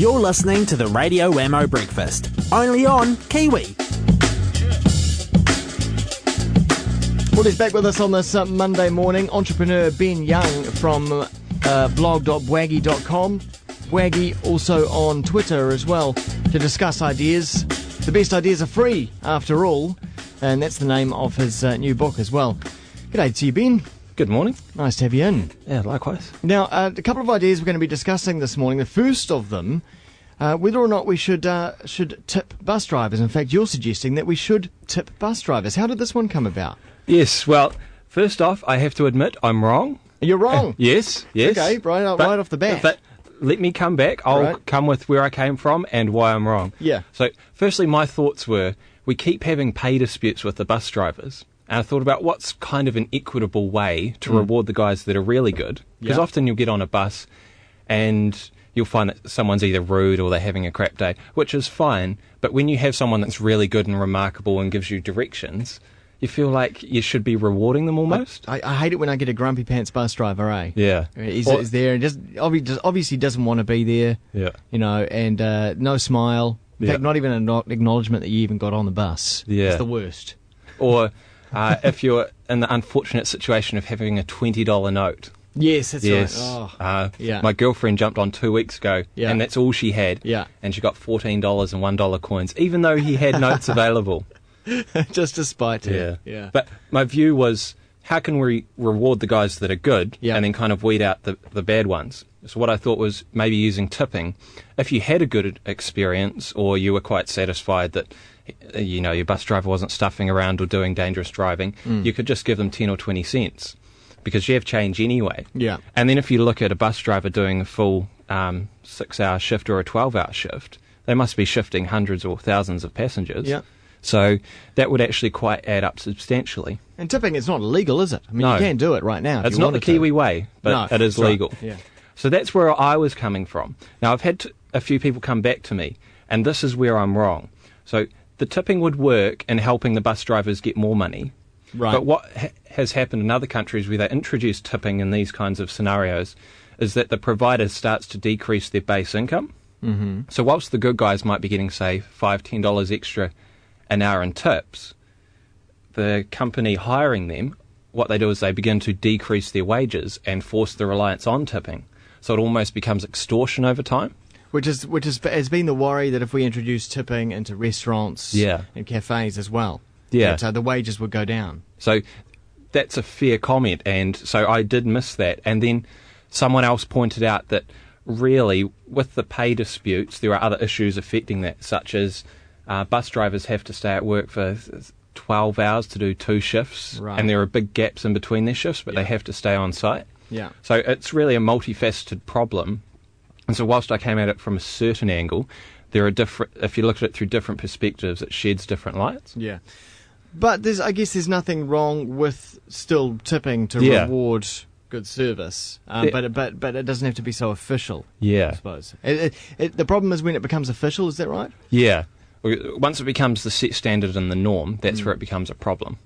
You're listening to the Radio Wammo Breakfast, only on Kiwi. Well, he's back with us on this Monday morning. Entrepreneur Ben Young from blog.bwaggy.com. Bwaggy also on Twitter as well to discuss ideas. The best ideas are free, after all, and that's the name of his new book as well. G'day to you, Ben. Good morning. Nice to have you in. Yeah, likewise. Now, a couple of ideas we're going to be discussing this morning. The first of them, whether or not we should tip bus drivers. In fact, you're suggesting that we should tip bus drivers. How did this one come about? Yes, well, first off, I have to admit I'm wrong. You're wrong? Yes. Okay, right off the bat. But let me come back. I'll come with where I came from and why I'm wrong. Yeah. So, firstly, my thoughts were, we keep having pay disputes with the bus drivers. And I thought about what's kind of an equitable way to reward the guys that are really good. Because often you'll get on a bus and you'll find that someone's either rude or they're having a crap day, which is fine. But when you have someone that's really good and remarkable and gives you directions, you feel like you should be rewarding them almost. I hate it when I get a grumpy pants bus driver, eh? Yeah. He's there and just obviously doesn't want to be there. Yeah. You know, and no smile. In fact, not even an acknowledgement that you even got on the bus. Yeah. It's the worst. Or if you're in the unfortunate situation of having a $20 note. Yes, that's right. Oh. My girlfriend jumped on 2 weeks ago, and that's all she had. Yeah. And she got $14 and $1 coins, even though he had notes available. Just to spite her. Yeah. But my view was, how can we reward the guys that are good and then kind of weed out the bad ones? So what I thought was maybe using tipping. If you had a good experience or you were quite satisfied that your bus driver wasn't stuffing around or doing dangerous driving, you could just give them 10 or 20 cents because you have change anyway. Yeah. And then if you look at a bus driver doing a full 6-hour shift or a 12-hour shift, they must be shifting hundreds or thousands of passengers. Yeah. So that would actually quite add up substantially. And tipping is not illegal, is it? I mean, No. you can do it right now. It's not the Kiwi way, but it is legal. Right. Yeah. So that's where I was coming from. Now, I've had a few people come back to me, and this is where I'm wrong. So the tipping would work in helping the bus drivers get more money. Right. But what has happened in other countries where they introduce tipping in these kinds of scenarios is that the provider starts to decrease their base income. Mm-hmm. So whilst the good guys might be getting, say, $5, $10 extra an hour in tips, the company hiring them, what they do is they begin to decrease their wages and force the reliance on tipping. So it almost becomes extortion over time. Which has been the worry that if we introduce tipping into restaurants and cafes as well, that the wages would go down. So that's a fair comment, and so I did miss that. And then someone else pointed out that really, with the pay disputes, there are other issues affecting that, such as bus drivers have to stay at work for 12 hours to do 2 shifts, and there are big gaps in between their shifts, but they have to stay on site. Yeah. So it's really a multifaceted problem. And so whilst I came at it from a certain angle, there are different, if you look at it through different perspectives, it sheds different lights. Yeah. But I guess there's nothing wrong with still tipping to reward good service, but it doesn't have to be so official, I suppose. The problem is when it becomes official, is that right? Yeah. Once it becomes the set standard and the norm, that's where it becomes a problem.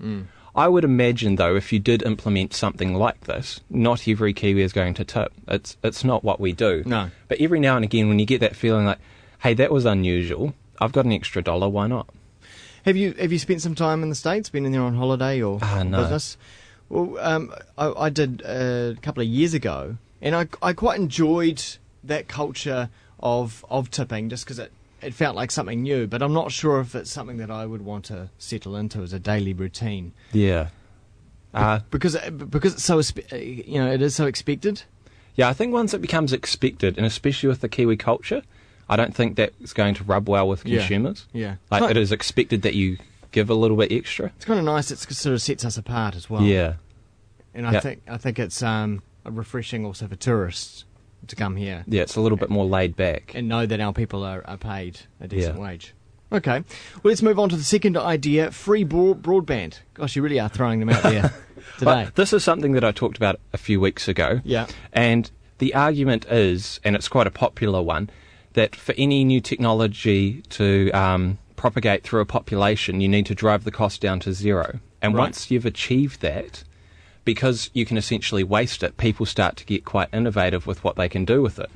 I would imagine, though, if you did implement something like this, not every Kiwi is going to tip. It's not what we do. No. But every now and again, when you get that feeling like, hey, that was unusual, I've got an extra $1, why not? Have you spent some time in the States, been in there on holiday or no. business? Well, I did a couple of years ago, and I quite enjoyed that culture of tipping just because it felt like something new, but I'm not sure if it's something that I would want to settle into as a daily routine. Yeah. Because it's so it is so expected. Yeah, I think once it becomes expected, and especially with the Kiwi culture, I don't think that's going to rub well with consumers. Yeah. Like it is expected that you give a little bit extra. It's kind of nice. It sort of sets us apart as well. Yeah. And I think it's refreshing also for tourists to come here. Yeah, it's a little bit more laid back. And know that our people are paid a decent wage. Okay. Well, let's move on to the second idea, free broadband. Gosh, you really are throwing them out there today. But this is something that I talked about a few weeks ago. Yeah. And the argument is, and it's quite a popular one, that for any new technology to propagate through a population, you need to drive the cost down to zero. And once you've achieved that, because you can essentially waste it, people start to get quite innovative with what they can do with it.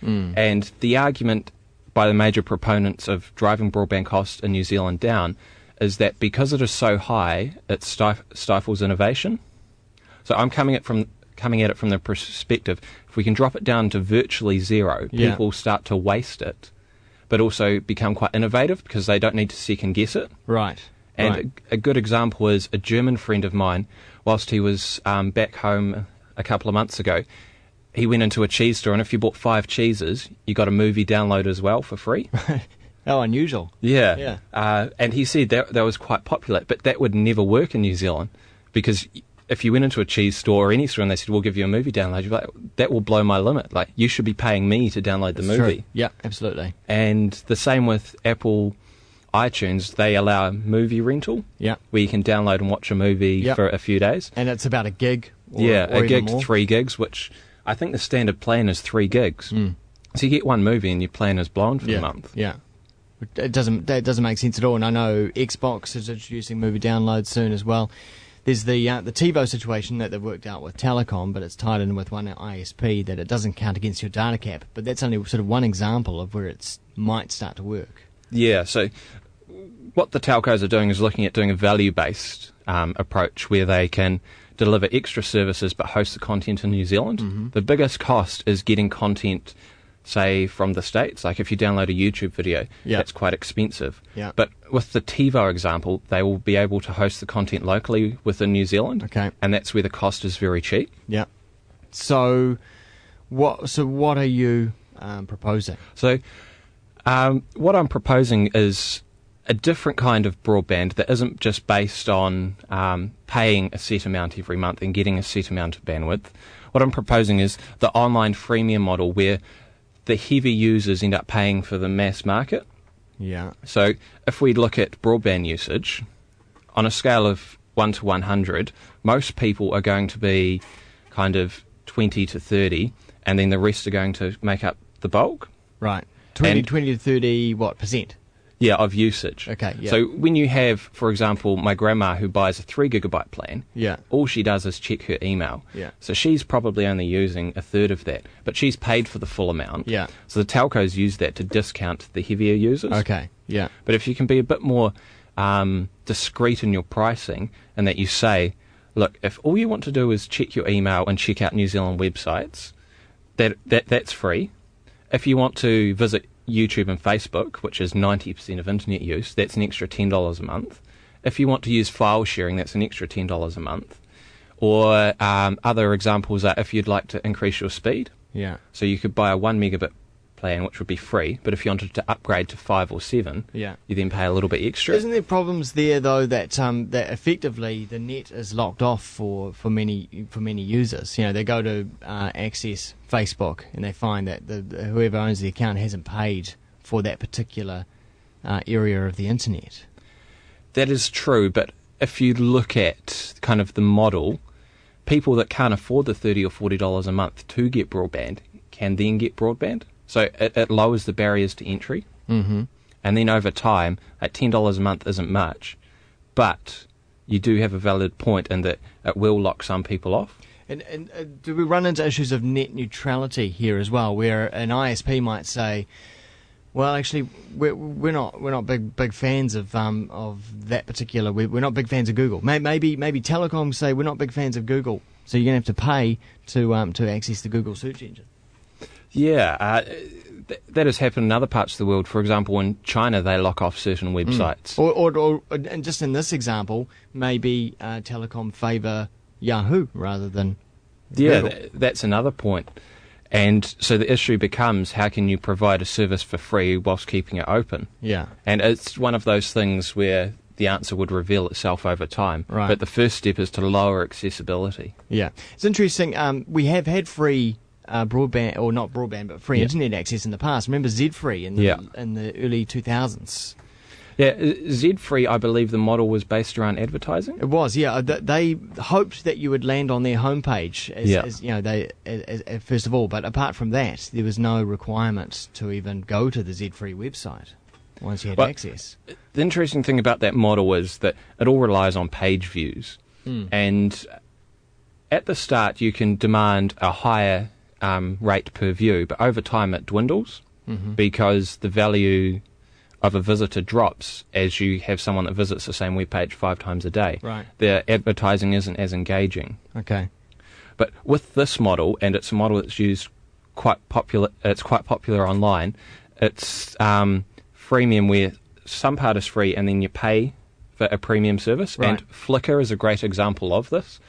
And the argument by the major proponents of driving broadband costs in New Zealand down is that because it is so high, it stifles innovation. So I'm coming at it from the perspective, if we can drop it down to virtually zero, people start to waste it, but also become quite innovative because they don't need to second guess it. Right. And a good example is a German friend of mine, whilst he was back home a couple of months ago, he went into a cheese store, and if you bought 5 cheeses, you got a movie download as well for free. How unusual. Yeah. And he said that was quite popular, but that would never work in New Zealand, because if you went into a cheese store or any store and they said, we'll give you a movie download, you'd be like, that will blow my limit. Like, you should be paying me to download the movie. True. Yeah, absolutely. And the same with Apple iTunes. They allow movie rental, where you can download and watch a movie for a few days. And it's about a gig. Or a gig, more. 3 gigs, which I think the standard plan is 3 gigs. So you get one movie and your plan is blown for the month. Yeah. That doesn't make sense at all. And I know Xbox is introducing movie downloads soon as well. There's the TiVo situation that they've worked out with Telecom, but it's tied in with one ISP that it doesn't count against your data cap. But that's only sort of one example of where it might start to work. Yeah, so what the telcos are doing is looking at doing a value-based approach where they can deliver extra services but host the content in New Zealand. The biggest cost is getting content, say, from the States. Like if you download a YouTube video, that's quite expensive. But with the TiVo example, they will be able to host the content locally within New Zealand. Okay. And that's where the cost is very cheap. Yeah. So what are you proposing? So what I'm proposing is a different kind of broadband that isn't just based on paying a set amount every month and getting a set amount of bandwidth. What I'm proposing is the online freemium model where the heavy users end up paying for the mass market. Yeah. So if we look at broadband usage, on a scale of 1 to 100, most people are going to be kind of 20 to 30, and then the rest are going to make up the bulk. Right. 20 to 30 what percent? Yeah, of usage. Okay, yeah. So when you have, for example, my grandma who buys a 3 gigabyte plan, all she does is check her email. Yeah. So she's probably only using a third of that, but she's paid for the full amount. Yeah. So the telcos use that to discount the heavier users. Okay, yeah. But if you can be a bit more discreet in your pricing, and that you say, look, if all you want to do is check your email and check out New Zealand websites, that's free. If you want to visit YouTube and Facebook, which is 90% of internet use, that's an extra $10 a month. If you want to use file sharing, that's an extra $10 a month. Or other examples are if you'd like to increase your speed. Yeah. So you could buy a 1 megabit plan, which would be free, but if you wanted to upgrade to 5 or 7, you then pay a little bit extra. Isn't there problems there though that that effectively the net is locked off for many users? You know, they go to access Facebook and they find that whoever owns the account hasn't paid for that particular area of the internet. That is true, but if you look at kind of the model, people that can't afford the $30 or $40 a month to get broadband can then get broadband. So it lowers the barriers to entry. And then over time, at $10 a month isn't much, but you do have a valid point in that it will lock some people off. And do we run into issues of net neutrality here as well, where an ISP might say, well, actually, we're not big fans of that particular. We're not big fans of Google. Maybe telecoms say we're not big fans of Google, so you're going to have to pay to access the Google search engine. Yeah, that has happened in other parts of the world. For example, in China, they lock off certain websites. Or and just in this example, maybe Telecom favour Yahoo rather than Google. That's another point. And so the issue becomes, how can you provide a service for free whilst keeping it open? Yeah. And it's one of those things where the answer would reveal itself over time. Right. But the first step is to lower accessibility. Yeah. It's interesting. We have had free broadband, or not broadband, but free internet access in the past. Remember Z-Free in the early 2000s? Yeah, Z-Free, I believe the model was based around advertising. It was, yeah. They hoped that you would land on their homepage, as you know, first of all. But apart from that, there was no requirement to even go to the Z-Free website once you had access. The interesting thing about that model is that it all relies on page views. And at the start, you can demand a higher rate per view, but over time it dwindles because the value of a visitor drops as you have someone that visits the same webpage 5 times a day. Right. Their advertising isn't as engaging. Okay. But with this model, and it's a model that's used quite popular online, it's freemium where some part is free and then you pay for a premium service. Right. And Flickr is a great example of this.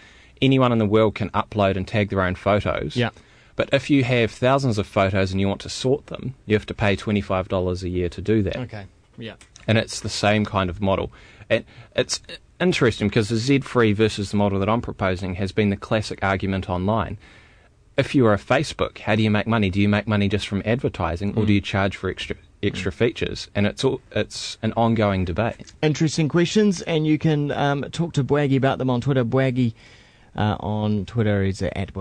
Anyone in the world can upload and tag their own photos. Yeah. But if you have thousands of photos and you want to sort them, you have to pay $25 a year to do that. Okay. Yeah. And it's the same kind of model. And it's interesting because the Z-free versus the model that I'm proposing has been the classic argument online. If you are a Facebook, how do you make money? Do you make money just from advertising, or do you charge for extra features? And it's an ongoing debate. Interesting questions, and you can talk to Bwaggy about them on Twitter. Bwaggy on Twitter is at